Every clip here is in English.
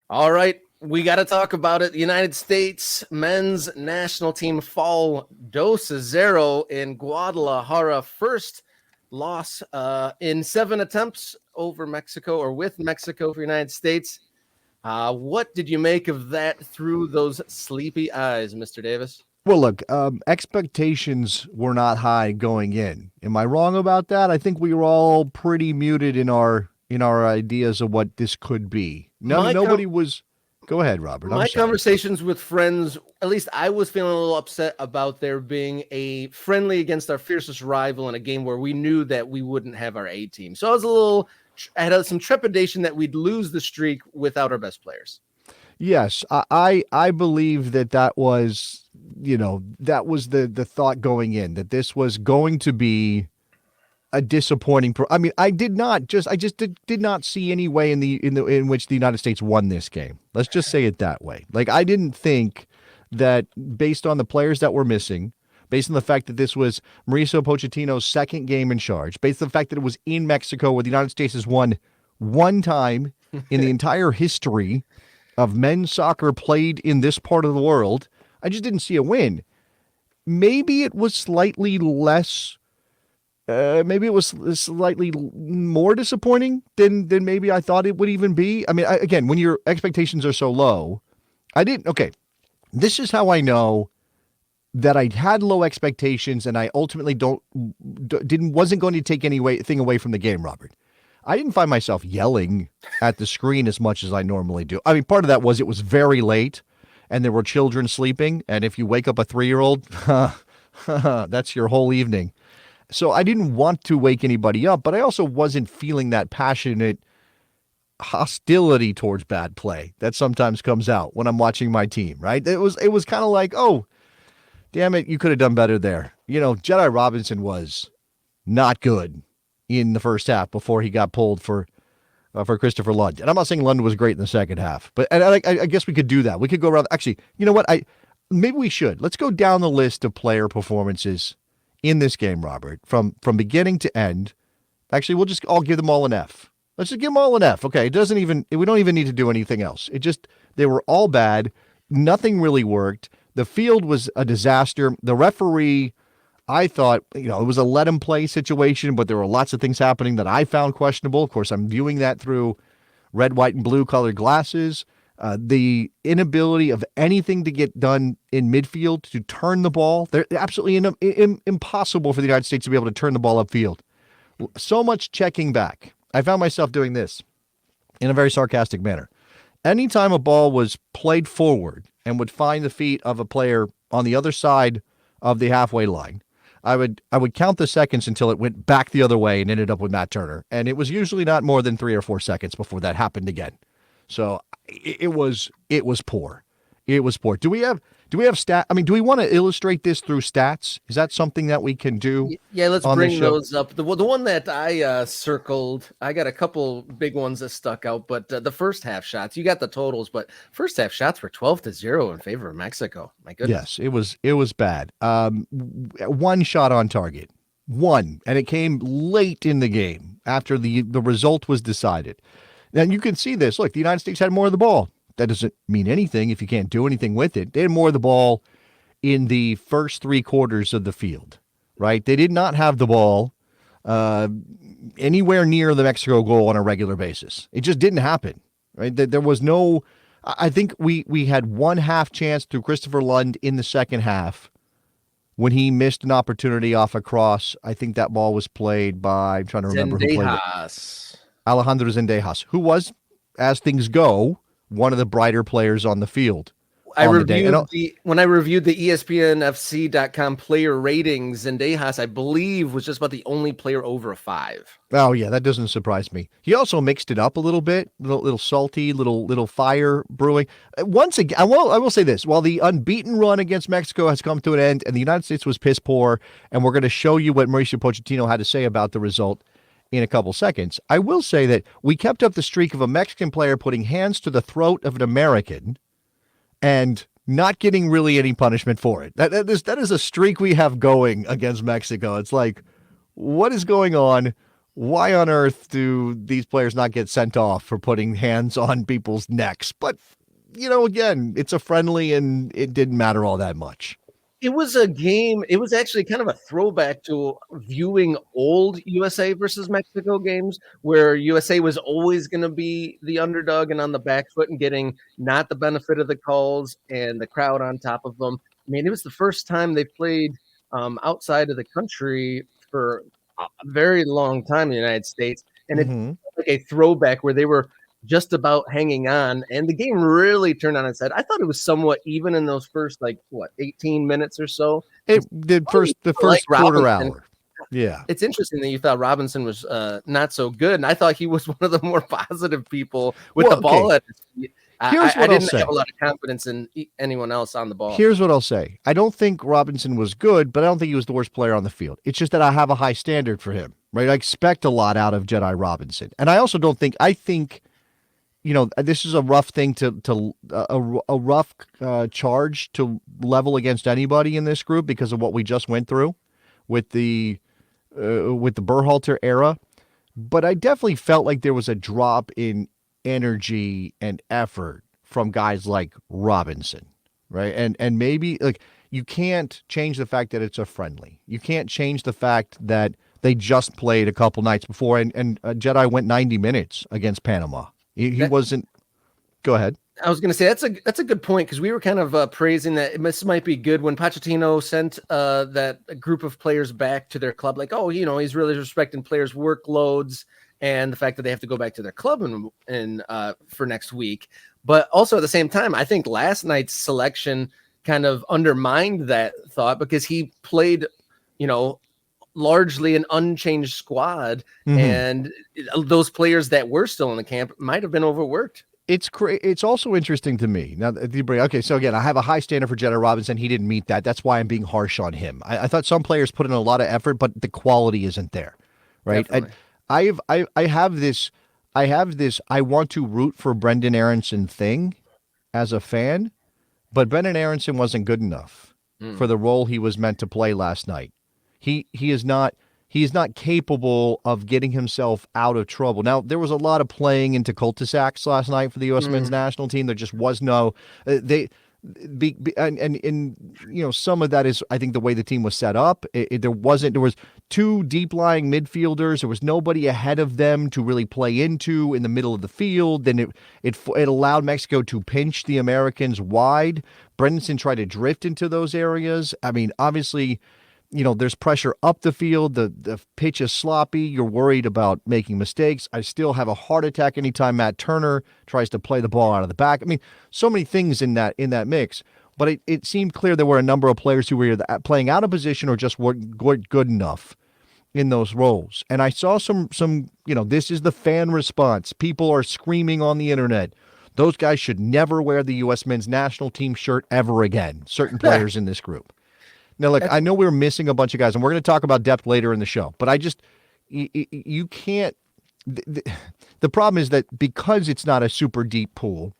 All right, we got to talk about it. The United States men's national team fall 2-0 in Guadalajara. First loss in 7 attempts over Mexico or with Mexico for the United States. What did you make of that through those sleepy eyes, Mr. Davis? Well, look, expectations were not high going in. Am I wrong about that? I think we were all pretty muted in our ideas of what this could be. No, My com- nobody was. Go ahead, Robert. I'm my sorry. conversations with friends, at least I was feeling a little upset about there being a friendly against our fiercest rival in a game where we knew that we wouldn't have our A team. So I had some trepidation that we'd lose the streak without our best players. Yes, I believe that was that was the thought going in, that this was going to be a disappointing. I mean, I just did not see any way in which the United States won this game. Let's just say it that way. Like, I didn't think that, based on the players that were missing, based on the fact that this was Mauricio Pochettino's second game in charge, based on the fact that it was in Mexico, where the United States has won one time in the entire history of men's soccer played in this part of the world, I just didn't see a win. Maybe it was slightly less. Maybe it was slightly more disappointing than maybe I thought it would even be. I mean, again, when your expectations are so low, I didn't. Okay, this is how I know that I had low expectations, and I ultimately wasn't going to take anything away from the game, Robert. I didn't find myself yelling at the screen as much as I normally do. I mean, part of that was it was very late and there were children sleeping. And if you wake up a 3-year-old, that's your whole evening. So I didn't want to wake anybody up, but I also wasn't feeling that passionate hostility towards bad play that sometimes comes out when I'm watching my team, right? It was kind of like, oh, damn it, you could have done better there. Jedi Robinson was not good in the first half before he got pulled for Christopher Lund. And I'm not saying Lund was great in the second half, but I guess we could do that. We could go around. Actually, you know what? Maybe we should. Let's go down the list of player performances in this game, Robert, from beginning to end. Actually, we'll just all give them all an F. Let's just give them all an F. Okay, we don't even need to do anything else. They were all bad. Nothing really worked. The field was a disaster. The referee, I thought, it was a let him play situation, but there were lots of things happening that I found questionable. Of course, I'm viewing that through red, white, and blue colored glasses. The inability of anything to get done in midfield to turn the ball. They're absolutely impossible for the United States to be able to turn the ball upfield. So much checking back. I found myself doing this in a very sarcastic manner. Anytime a ball was played forward and would find the feet of a player on the other side of the halfway line, I would count the seconds until it went back the other way and ended up with Matt Turner. And it was usually not more than 3 or 4 seconds before that happened again. So it was poor. It was poor. Do we have stat? I mean, do we want to illustrate this through stats? Is that something that we can do? Yeah, let's bring those up. The one that I circled, I got a couple big ones that stuck out, but the first half shots, you got the totals, but first half shots were 12-0 in favor of Mexico. My goodness. Yes, it was bad. One shot on target. One, and it came late in the game after the result was decided. And you can see this. Look, the United States had more of the ball. That doesn't mean anything if you can't do anything with it. They had more of the ball in the first 3 quarters of the field, right? They did not have the ball anywhere near the Mexico goal on a regular basis. It just didn't happen, right? There was no, I think we had one half chance through Christopher Lund in the second half when he missed an opportunity off a cross. I think that ball was played by, I'm trying to remember who played it. Alejandro Zendejas, who was, as things go, one of the brighter players on the field. When I reviewed the ESPNFC.com player ratings, Zendejas, I believe, was just about the only player over a 5. Oh yeah, that doesn't surprise me. He also mixed it up a little bit, little salty, little fire brewing. Once again, I will say this: while the unbeaten run against Mexico has come to an end, and the United States was piss poor, and we're going to show you what Mauricio Pochettino had to say about the result in a couple seconds, I will say that we kept up the streak of a Mexican player putting hands to the throat of an American and not getting really any punishment for it. That is a streak we have going against Mexico. It's like, what is going on? why on earth do these players not get sent off for putting hands on people's necks? But, again, it's a friendly and it didn't matter all that much. It was a game. It was actually kind of a throwback to viewing old USA versus Mexico games where USA was always going to be the underdog and on the back foot and getting not the benefit of the calls and the crowd on top of them. I mean, it was the first time they played outside of the country for a very long time in the United States. And it's like a throwback where they were just about hanging on, and the game really turned on its head. I thought it was somewhat even in those first 18 minutes or so. The first quarter hour. Yeah. It's interesting that you thought Robinson was not so good, and I thought he was one of the more positive people with the ball at his feet. I didn't have a lot of confidence in anyone else on the ball. Here's what I'll say. I don't think Robinson was good, but I don't think he was the worst player on the field. It's just that I have a high standard for him, right? I expect a lot out of Jedi Robinson. And I also don't think, this is a rough thing a rough charge to level against anybody in this group because of what we just went through with the Berhalter era. But I definitely felt like there was a drop in energy and effort from guys like Robinson, right? And maybe you can't change the fact that it's a friendly. You can't change the fact that they just played a couple nights before and Jedi went 90 minutes against Panama. He wasn't. Go ahead. I was going to say that's a good point because we were kind of praising that this might be good when Pochettino sent that group of players back to their club. Like, he's really respecting players' workloads and the fact that they have to go back to their club and for next week. But also at the same time, I think last night's selection kind of undermined that thought because he played, largely an unchanged squad, and those players that were still in the camp might have been overworked. It's also interesting to me. Now, okay, so again, I have a high standard for Jedi Robinson. He didn't meet that. That's why I'm being harsh on him. I thought some players put in a lot of effort, but the quality isn't there, right? I have this I want to root for Brendan Aronson thing as a fan, but Brendan Aronson wasn't good enough for the role he was meant to play last night. He is not capable of getting himself out of trouble. Now, there was a lot of playing into cul-de-sacs last night for the U.S. men's national team. There just was no some of that is, I think, the way the team was set up. There was two deep-lying midfielders. There was nobody ahead of them to really play into in the middle of the field. Then it allowed Mexico to pinch the Americans wide. Brendanson tried to drift into those areas. I mean, obviously, there's pressure up the field. The pitch is sloppy. You're worried about making mistakes. I still have a heart attack anytime Matt Turner tries to play the ball out of the back. I mean, so many things in that mix. But it seemed clear there were a number of players who were either playing out of position or just weren't good enough in those roles. And I saw some this is the fan response. People are screaming on the internet. Those guys should never wear the U.S. men's national team shirt ever again. Certain players in this group. Now, look, I know we're missing a bunch of guys, and we're going to talk about depth later in the show, but you can't. The problem is that because it's not a super deep pool,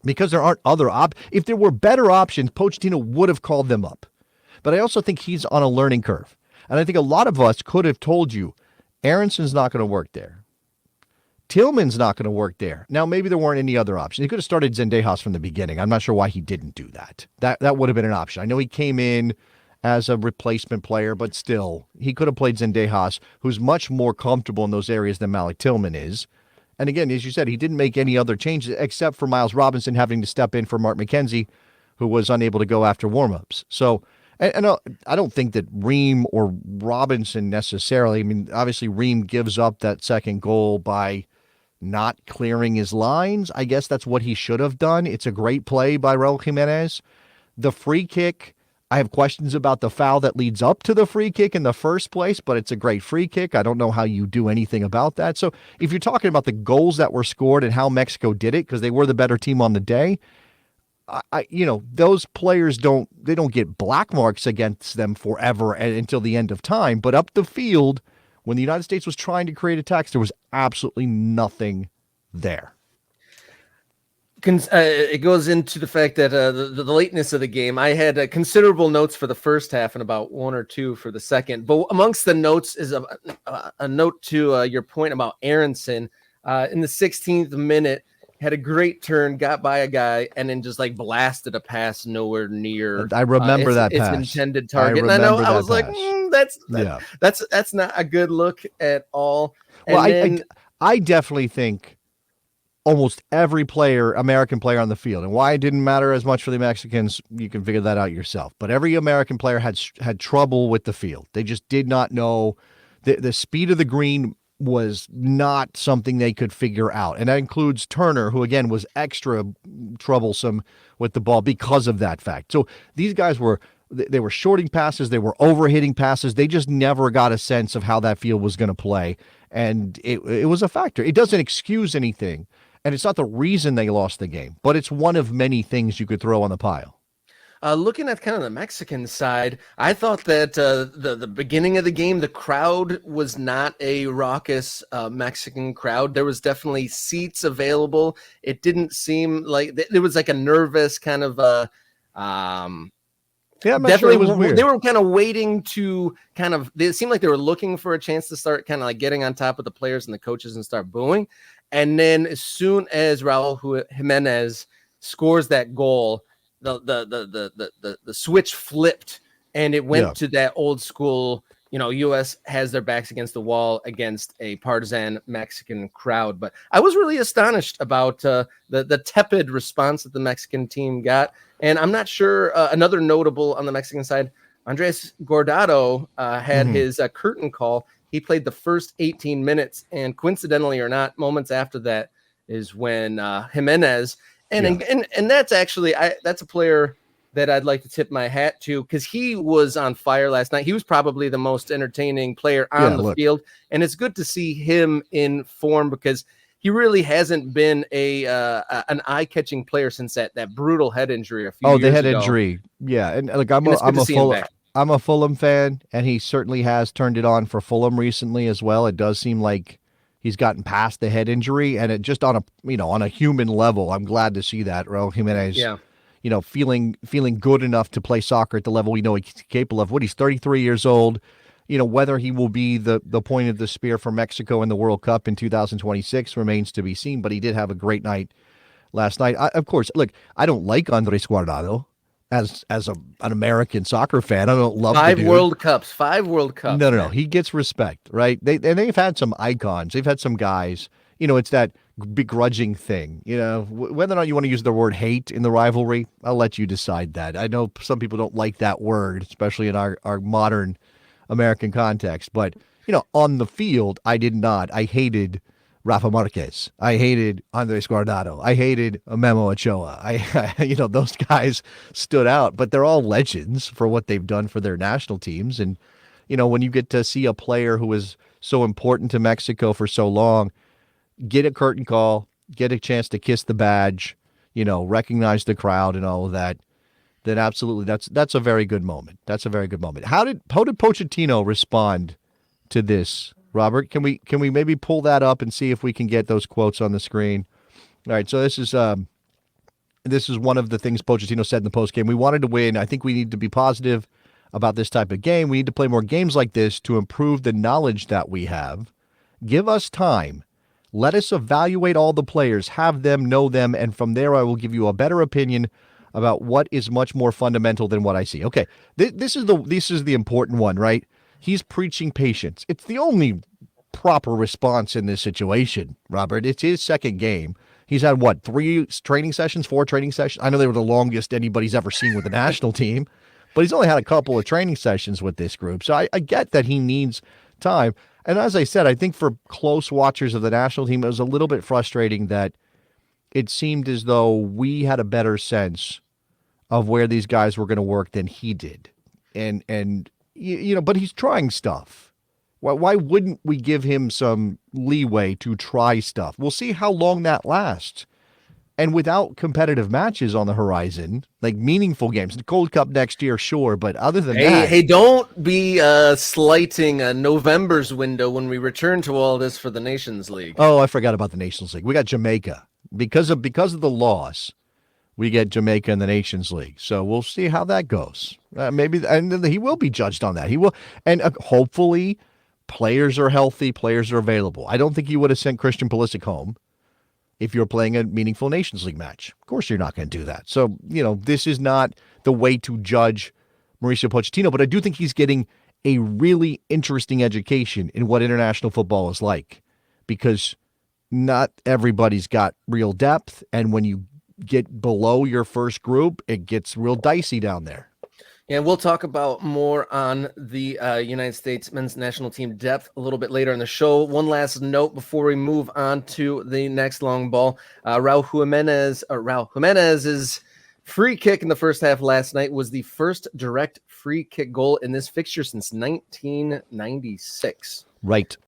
because there aren't other if there were better options, Pochettino would have called them up. But I also think he's on a learning curve. And I think a lot of us could have told you, Aronson's not going to work there. Tillman's not going to work there. Now, maybe there weren't any other options. He could have started Zendejas from the beginning. I'm not sure why he didn't do that. That would have been an option. I know he came in as a replacement player, but still, he could have played Zendejas, who's much more comfortable in those areas than Malik Tillman is. And again, as you said, he didn't make any other changes except for Miles Robinson having to step in for Mark McKenzie, who was unable to go after warmups. So, and I don't think that Ream or Robinson necessarily, I mean, obviously Ream gives up that second goal by not clearing his lines. I guess that's what he should have done. It's a great play by Raul Jimenez. The free kick, I have questions about the foul that leads up to the free kick in the first place, but it's a great free kick. I don't know how you do anything about that. So if you're talking about the goals that were scored and how Mexico did it, because they were the better team on the day, those players don't get black marks against them forever and until the end of time. But up the field, when the United States was trying to create attacks, there was absolutely nothing there. It goes into the fact that the lateness of the game. I had considerable notes for the first half and about one or two for the second. But amongst the notes is a note to your point about Aronson. In the 16th minute, had a great turn, got by a guy, and then just like blasted a pass nowhere near. I remember that its pass. intended target. And I know I was like, yeah, that's not a good look at all. Well, And I definitely think almost every American player on the field, and why it didn't matter as much for the Mexicans, you can figure that out yourself. But every American player had trouble with the field. They just did not know the speed of the green was not something they could figure out. And that includes Turner, who again was extra troublesome with the ball because of that fact. So these guys were shorting passes, they were overhitting passes. They just never got a sense of how that field was going to play. And it was a factor. It doesn't excuse anything. And it's not the reason they lost the game, but it's one of many things you could throw on the pile. Looking at kind of the Mexican side, I thought that the beginning of the game, the crowd was not a raucous Mexican crowd. There was definitely seats available. It didn't seem like there was like a nervous kind of yeah, I'm not sure it was weird. They were kind of waiting to it seemed like they were looking for a chance to start kind of like getting on top of the players and the coaches and start booing. And then as soon as Raul Jimenez scores that goal, the switch flipped and it went to that old school, U.S. has their backs against the wall against a partisan Mexican crowd. But I was really astonished about the tepid response that the Mexican team got. And I'm not sure, another notable on the Mexican side, Andres Guardado had his curtain call. He played the first 18 minutes, and coincidentally or not, moments after that is when Jimenez, and that's actually that's a player that I'd like to tip my hat to because he was on fire last night. He was probably the most entertaining player on the field, and it's good to see him in form because he really hasn't been an eye-catching player since that brutal head injury a few years ago. Oh, the head injury, yeah, and like I'm a Fulham fan, and he certainly has turned it on for Fulham recently as well. It does seem like he's gotten past the head injury, and it just on a human level, I'm glad to see that Raul Jimenez, feeling good enough to play soccer at the level we know he's capable of. He's 33 years old. Whether he will be the point of the spear for Mexico in the World Cup in 2026 remains to be seen. But he did have a great night last night. Of course, look, I don't like Andres Guardado. As an American soccer fan, I don't love the dude. 5 World Cups. No. He gets respect, right? They've had some icons. They've had some guys. It's that begrudging thing. Whether or not you want to use the word hate in the rivalry, I'll let you decide that. I know some people don't like that word, especially in our modern American context. But on the field, I did not. I hated Rafa Marquez. I hated Andres Guardado. I hated Memo Ochoa. Those guys stood out, but they're all legends for what they've done for their national teams. And, when you get to see a player who is so important to Mexico for so long, get a curtain call, get a chance to kiss the badge, recognize the crowd and all of that, then absolutely that's a very good moment. That's a very good moment. How did Pochettino respond to this? Robert, can we maybe pull that up and see if we can get those quotes on the screen? All right, so this is one of the things Pochettino said in the postgame. We wanted to win. I think we need to be positive about this type of game. We need to play more games like this to improve the knowledge that we have. Give us time. Let us evaluate all the players, have them, know them, and from there I will give you a better opinion about what is much more fundamental than what I see. Okay, this is the important one, right? He's preaching patience. It's the only proper response in this situation, Robert. It's his second game. He's had, 4 training sessions? I know they were the longest anybody's ever seen with the national team, but he's only had a couple of training sessions with this group. So I get that he needs time. And as I said, I think for close watchers of the national team, it was a little bit frustrating that it seemed as though we had a better sense of where these guys were going to work than he did. And but he's trying stuff. Why wouldn't we give him some leeway to try stuff? We'll see how long that lasts. And without competitive matches on the horizon, like meaningful games, the Gold Cup next year, sure, but other than that... Hey, don't be slighting November's window when we return to all this for the Nations League. Oh, I forgot about the Nations League. We got Jamaica. because of the loss, we get Jamaica in the Nations League. So we'll see how that goes. Maybe, and he will be judged on that. He will, and hopefully, players are healthy, players are available. I don't think you would have sent Christian Pulisic home if you're playing a meaningful Nations League match. Of course, you're not going to do that. So this is not the way to judge Mauricio Pochettino. But I do think he's getting a really interesting education in what international football is like, because not everybody's got real depth, and when you get below your first group, it gets real dicey down there. And we'll talk about more on the United States men's national team depth a little bit later in the show. One last note before we move on to the next long ball. Raul Jimenez's free kick in the first half last night was the first direct free kick goal in this fixture since 1996. Right.